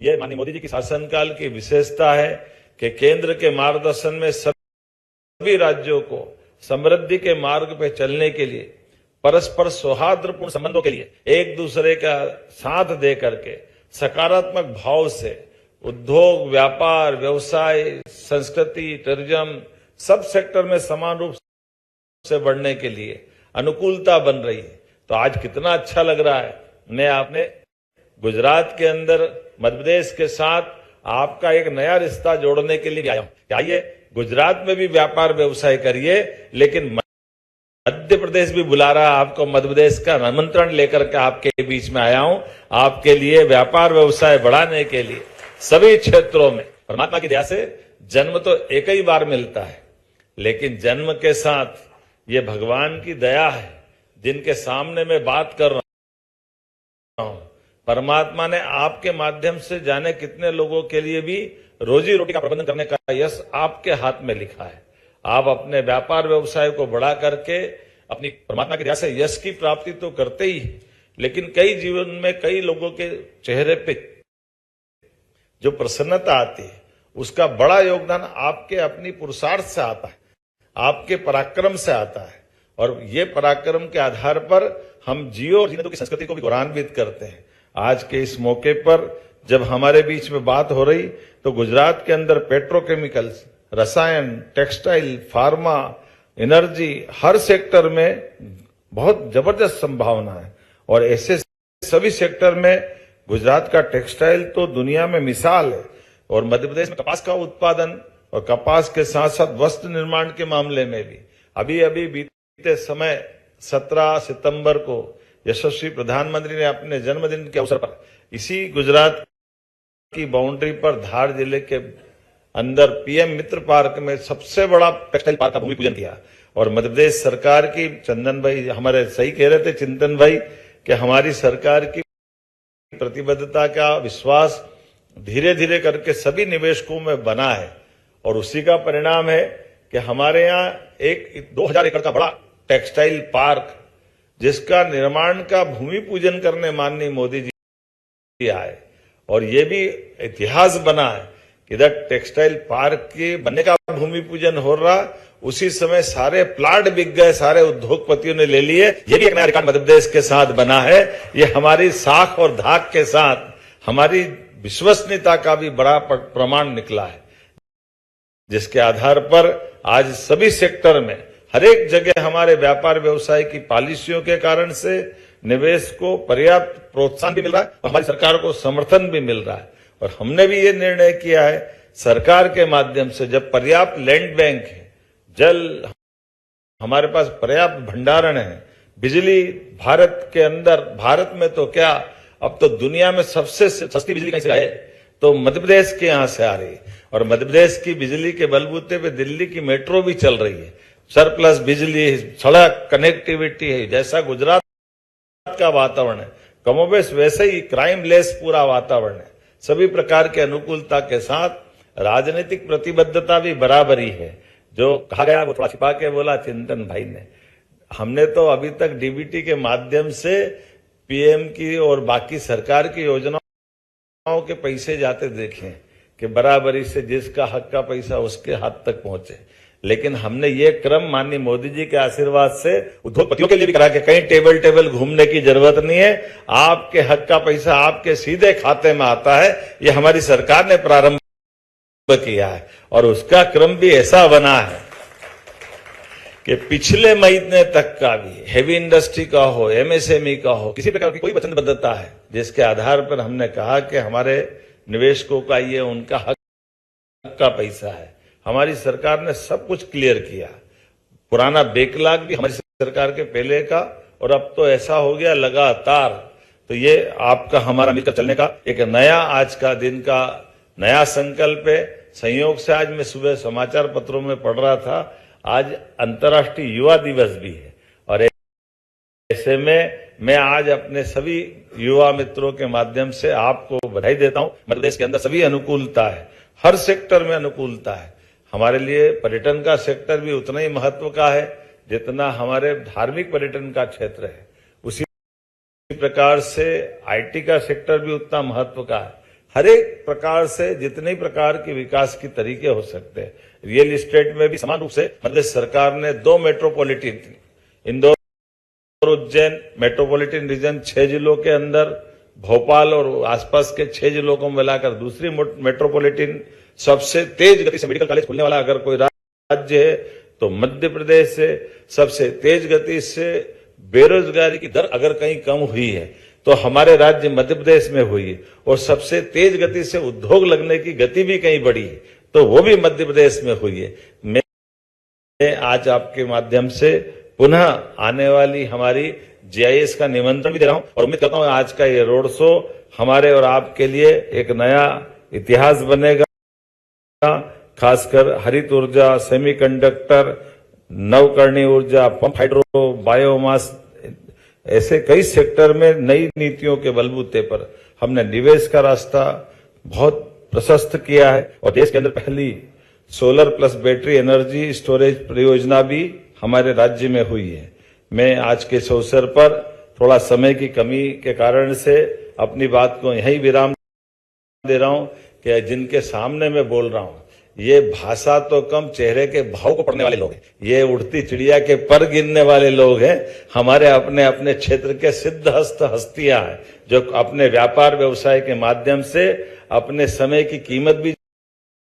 ये माननीय मोदी जी की शासनकाल की विशेषता है कि केंद्र के मार्गदर्शन में सभी राज्यों को समृद्धि के मार्ग पर चलने के लिए, परस्पर सौहार्दपूर्ण संबंधों के लिए एक दूसरे का साथ दे करके सकारात्मक भाव से उद्योग, व्यापार, व्यवसाय, संस्कृति, टूरिज्म सब सेक्टर में समान रूप से बढ़ने के लिए अनुकूलता बन रही है। तो आज कितना अच्छा लग रहा है, मैं आपने गुजरात के अंदर मध्य प्रदेश के साथ आपका एक नया रिश्ता जोड़ने के लिए आया हूं। आइए गुजरात में भी व्यापार व्यवसाय करिए, लेकिन मध्य प्रदेश भी बुला रहा है आपको। मध्य प्रदेश का आमंत्रण लेकर के आपके बीच में आया हूं, आपके लिए व्यापार व्यवसाय बढ़ाने के लिए सभी क्षेत्रों में। परमात्मा की दया से जन्म तो एक ही बार मिलता है, लेकिन जन्म के साथ ये भगवान की दया है, जिनके सामने मैं बात कर रहा हूं। परमात्मा ने आपके माध्यम से जाने कितने लोगों के लिए भी रोजी रोटी का प्रबंधन करने का यश आपके हाथ में लिखा है। आप अपने व्यापार व्यवसाय को बढ़ा करके अपनी परमात्मा की दया से यश की प्राप्ति तो करते ही, लेकिन कई जीवन में कई लोगों के चेहरे पे जो प्रसन्नता आती है, उसका बड़ा योगदान आपके अपनी पुरुषार्थ से आता है, आपके पराक्रम से आता है। और ये पराक्रम के आधार पर हम जियो और जीने दो की संस्कृति को भी गौरवान्वित करते हैं। आज के इस मौके पर जब हमारे बीच में बात हो रही तो गुजरात के अंदर पेट्रोकेमिकल्स, रसायन, टेक्सटाइल, फार्मा, एनर्जी, हर सेक्टर में बहुत जबरदस्त संभावना है। और ऐसे सभी सेक्टर में गुजरात का टेक्सटाइल तो दुनिया में मिसाल है। और मध्य प्रदेश में कपास का उत्पादन और कपास के साथ साथ वस्त्र निर्माण के मामले में भी अभी बीते समय 17 सितंबर को यशस्वी प्रधानमंत्री ने अपने जन्मदिन के अवसर पर इसी गुजरात की बाउंड्री पर धार जिले के अंदर पीएम मित्र पार्क में सबसे बड़ा टेक्सटाइल पार्क का भूमि पूजन किया। और मध्य प्रदेश सरकार की, चंदन भाई हमारे सही कह रहे थे, चिंतन भाई, कि हमारी सरकार की प्रतिबद्धता का विश्वास धीरे धीरे करके सभी निवेशकों में बना है। और उसी का परिणाम है कि हमारे यहाँ एक 2000 एकड़ का बड़ा टेक्सटाइल पार्क, जिसका निर्माण का भूमि पूजन करने माननीय मोदी जी आए। और ये भी इतिहास बना है कि इधर टेक्सटाइल पार्क के बनने का भूमि पूजन हो रहा, उसी समय सारे प्लाट बिक गए, सारे उद्योगपतियों ने ले लिए। ये भी एक नया रिकॉर्ड मध्य प्रदेश के साथ बना है। ये हमारी साख और धाक के साथ हमारी विश्वसनीयता का भी बड़ा प्रमाण निकला है, जिसके आधार पर आज सभी सेक्टर में हर एक जगह हमारे व्यापार व्यवसाय की पॉलिसियों के कारण से निवेश को पर्याप्त प्रोत्साहन भी मिल रहा है और हमारी सरकार को समर्थन भी मिल रहा है। और हमने भी ये निर्णय किया है सरकार के माध्यम से, जब पर्याप्त लैंड बैंक है, जल हमारे पास पर्याप्त भंडारण है, बिजली भारत के अंदर, भारत में तो क्या अब तो दुनिया में सबसे सस्ती बिजली कहीं से आए तो मध्य प्रदेश के यहां से आ रही है। और मध्य प्रदेश की बिजली के बलबूते पे दिल्ली की मेट्रो भी चल रही है। सरप्लस बिजली, सड़क कनेक्टिविटी है। जैसा गुजरात का वातावरण है, कमोबेश वैसे ही क्राइम लेस पूरा वातावरण है। सभी प्रकार के अनुकूलता के साथ राजनीतिक प्रतिबद्धता भी बराबरी है। जो कहा गया वो थोड़ा छिपा के बोला चिंतन भाई ने, हमने तो अभी तक डीबीटी के माध्यम से पीएम की और बाकी सरकार की योजनाओं युवाओं के पैसे जाते देखे कि बराबरी से जिसका हक का पैसा उसके हाथ तक पहुंचे, लेकिन हमने ये क्रम माननीय मोदी जी के आशीर्वाद से उद्योगपतियों के लिए भी करा के कहीं टेबल घूमने की जरूरत नहीं है। आपके हक का पैसा आपके सीधे खाते में आता है। ये हमारी सरकार ने प्रारंभ किया है और उसका क्रम भी ऐसा बना है कि पिछले महीने तक का भी हेवी इंडस्ट्री का हो, एमएसएमई का हो, किसी प्रकार की कोई वचनबद्धता है जिसके आधार पर हमने कहा कि हमारे निवेशकों का ये उनका हक का पैसा है। हमारी सरकार ने सब कुछ क्लियर किया। पुराना बैकलॉग भी हमारी सरकार के पहले का और अब तो ऐसा हो गया लगातार। तो ये आपका हमारा मिलकर चलने का एक नया आज का दिन का नया संकल्प है। संयोग से आज मैं सुबह समाचार पत्रों में पढ़ रहा था, आज अंतर्राष्ट्रीय युवा दिवस भी है और ऐसे में मैं आज अपने सभी युवा मित्रों के माध्यम से आपको बधाई देता हूं। मध्य प्रदेश के अंदर सभी अनुकूलता है, हर सेक्टर में अनुकूलता है। हमारे लिए पर्यटन का सेक्टर भी उतना ही महत्व का है जितना हमारे धार्मिक पर्यटन का क्षेत्र है। उसी प्रकार से आईटी का सेक्टर भी उतना महत्व का है। हर एक प्रकार से जितने प्रकार के विकास के तरीके हो सकते हैं, रियल एस्टेट में भी समान रूप से मध्य सरकार ने 2 metropolitan Indore Ujjain metropolitan region 6 जिलों के अंदर, भोपाल और आसपास के 6 जिलों को मिलाकर दूसरी मेट्रोपॉलिटन सबसे तेज गति से मेडिकल कॉलेज खुलने वाला अगर कोई राज्य है तो मध्य प्रदेश से। सबसे तेज गति से बेरोजगारी की दर अगर कहीं कम हुई है तो हमारे राज्य मध्य प्रदेश में हुई है और सबसे तेज गति से उद्योग लगने की गति भी कहीं बढ़ी है तो वो भी मध्य प्रदेश में हुई है। मैं आज आपके माध्यम से पुनः आने वाली हमारी जीआईएस का निमंत्रण भी दे रहा हूं और उम्मीद करता हूं आज का ये रोड शो हमारे और आपके लिए एक नया इतिहास बनेगा। खासकर हरित ऊर्जा, सेमीकंडक्टर, नवकरणीय ऊर्जा, पंप हाइड्रो, बायोमास, ऐसे कई सेक्टर में नई नीतियों के बलबूते पर हमने निवेश का रास्ता बहुत प्रशस्त किया है और देश के अंदर पहली solar plus battery energy storage परियोजना भी हमारे राज्य में हुई है। मैं आज के इस अवसर पर थोड़ा समय की कमी के कारण से अपनी बात को यहीं विराम दे रहा हूं कि जिनके सामने मैं बोल रहा हूं ये भाषा तो कम चेहरे के भाव को पढ़ने वाले लोग हैं, ये उड़ती चिड़िया के पर गिनने वाले लोग हैं। हमारे अपने अपने क्षेत्र के सिद्धहस्त हस्तियां हैं जो अपने व्यापार व्यवसाय के माध्यम से अपने समय की कीमत भी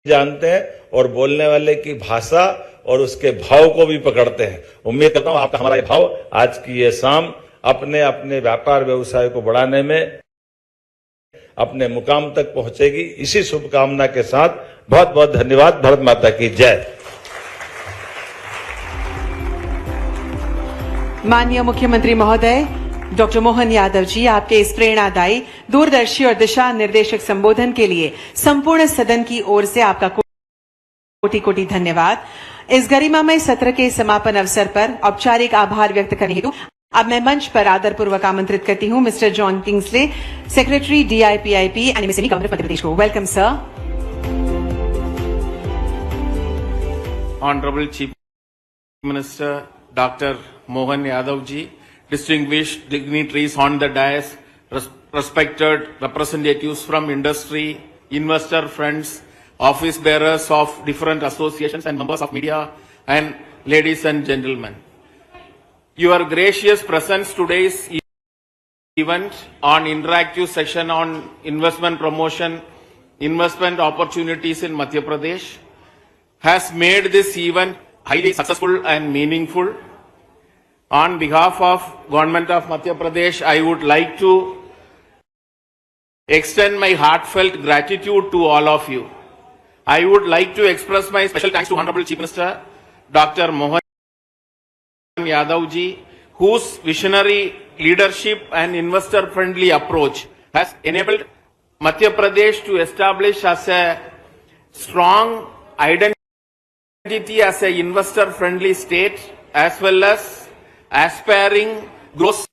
जानते हैं और बोलने वाले की भाषा और उसके भाव को भी पकड़ते हैं। उम्मीद करता हूं आपका हमारा ये भाव आज की ये शाम अपने अपने व्यापार व्यवसाय को बढ़ाने में अपने मुकाम तक पहुंचेगी। इसी शुभकामना के साथ बहुत बहुत धन्यवाद। भारत माता की जय। माननीय मुख्यमंत्री महोदय डॉक्टर मोहन यादव जी, आपके इस प्रेरणादायी, दूरदर्शी और दिशा निर्देशक संबोधन के लिए संपूर्ण सदन की ओर से आपका कोटि कोटि धन्यवाद। इस गरिमामय सत्र के समापन अवसर पर औपचारिक आभार व्यक्त करने हेतु अब मैं मंच पर आदरपूर्वक आमंत्रित करती हूं mister John Kingsley, secretary DIPIP and MSME government Madhya Pradesh को। Welcome sir. Honorable Chief Minister Dr. Mohan Yadav ji, distinguished dignitaries on the dais, respected representatives from industry, investor friends, office bearers of different associations and members of media, and ladies and gentlemen. Your gracious presence today's event on interactive session on investment promotion, investment opportunities in Madhya Pradesh has made this event highly successful and meaningful. On behalf of Government of Madhya Pradesh, I would like to extend my heartfelt gratitude to all of you. I would like to express my special thanks to Honorable Chief Minister Dr. Mohan Yadav ji, whose visionary leadership and investor-friendly approach has enabled Madhya Pradesh to establish as a strong identity as an investor-friendly state as well as aspiring growth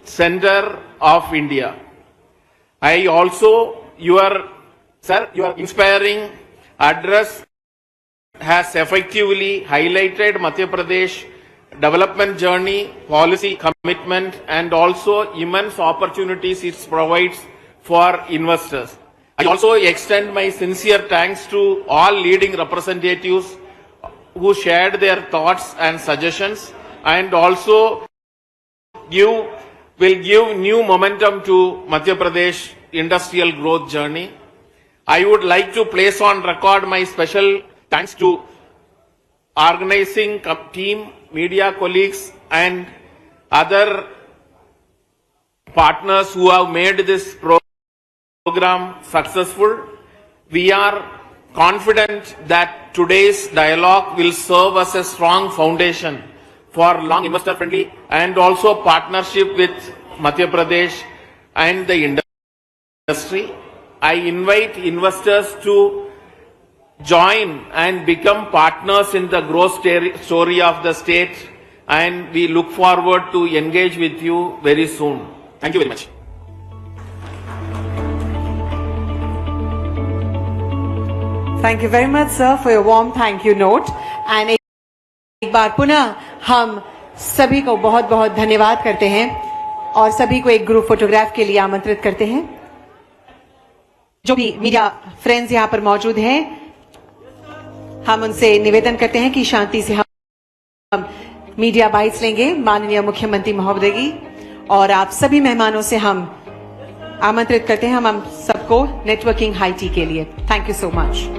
center of India. I also, your inspiring address has effectively highlighted Madhya Pradesh development journey, policy commitment, and also immense opportunities it provides for investors. I also extend my sincere thanks to all leading representatives who shared their thoughts and suggestions, and also will give new momentum to Madhya Pradesh industrial growth journey. I would like to place on record my special thanks to organizing team, media colleagues, and other partners who have made this program successful. We are confident that today's dialogue will serve as a strong foundation for long investor-friendly and also partnership with Madhya Pradesh and the industry. I invite investors to join and become partners in the growth story of the state, and we look forward to engage with you very soon. Thank you very much. Thank you very much, sir, for your warm thank you note. And एक बार पुनः हम सभी को बहुत बहुत धन्यवाद करते हैं और सभी को एक ग्रुप फोटोग्राफ के लिए आमंत्रित करते हैं। जो भी मीडिया फ्रेंड्स यहाँ पर मौजूद हैं, हम उनसे निवेदन करते हैं कि शांति से हम मीडिया बाइट्स लेंगे माननीय मुख्यमंत्री महोदय की, और आप सभी मेहमानों से हम आमंत्रित करते हैं हम सबको नेटवर्किंग हाई टी के लिए। Thank you so much.